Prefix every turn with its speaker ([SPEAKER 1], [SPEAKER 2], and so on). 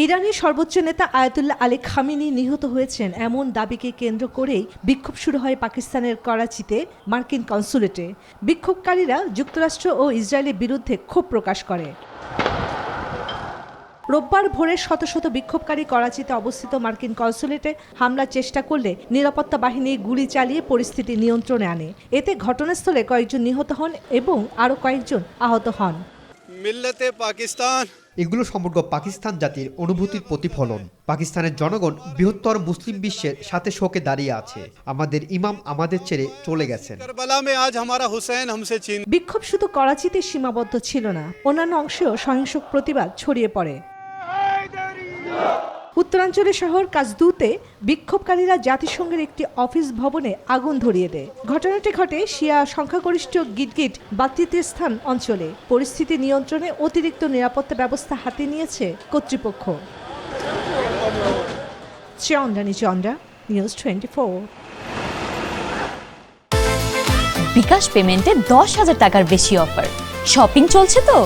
[SPEAKER 1] ইরানের সর্বোচ্চ নেতা আয়াতুল্লাহ আলী খামেনি নিহত হয়েছেন এমন দাবিকে কেন্দ্র করেই বিক্ষোভ শুরু হয় পাকিস্তানের করাচিতে মার্কিন কনসুলেটে। বিক্ষোভকারীরা যুক্তরাষ্ট্র ও ইসরায়েলের বিরুদ্ধে ক্ষোভ প্রকাশ করে। রোববার ভোরে শত শত বিক্ষোভকারী করাচিতে অবস্থিত মার্কিন কনসুলেটে হামলার চেষ্টা করলে নিরাপত্তা বাহিনী গুলি চালিয়ে পরিস্থিতি নিয়ন্ত্রণে আনে। এতে ঘটনাস্থলে কয়েকজন নিহত হন এবং আরও কয়েকজন আহত হন।
[SPEAKER 2] মিল্লাতে পাকিস্তান,
[SPEAKER 3] এগুলো সমগ্র পাকিস্তান জাতির অনুভূতির প্রতিফলন। পাকিস্তানের জনগণ বৃহত্তর মুসলিম বিশ্বের সাথে শোকে দাঁড়িয়ে আছে। আমাদের ইমাম আমাদের ছেড়ে চলে গেছেন।
[SPEAKER 2] কারবালা মে আজ হামারা হুসেন হামসে চিন।
[SPEAKER 1] বিক্ষোভ শুধু করাচিতে সীমাবদ্ধ ছিল না, অন্যান্য অংশেও সহিংস প্রতিবাদ ছড়িয়ে পড়ে। উত্তরাঞ্চলের শহর কাজদুতে বিক্ষোভকারীরা জাতিসংঘের একটি অফিস ভবনে আগুন ধরিয়ে দেয়। ঘটনাটি ঘটে শিয়া সংখ্যাগরিষ্ঠ গিটগিট বাতিতিস্তান অঞ্চলে। পরিস্থিতি নিয়ন্ত্রণে অতিরিক্ত নিরাপত্তা ব্যবস্থা হাতে নিয়েছে কর্তৃপক্ষ। চন্দ্রানী চন্দ্রা, নিউজ 24।
[SPEAKER 4] বিকাশ পেমেন্টে 10,000 টাকার বেশি অফার। শপিং চলছে তো।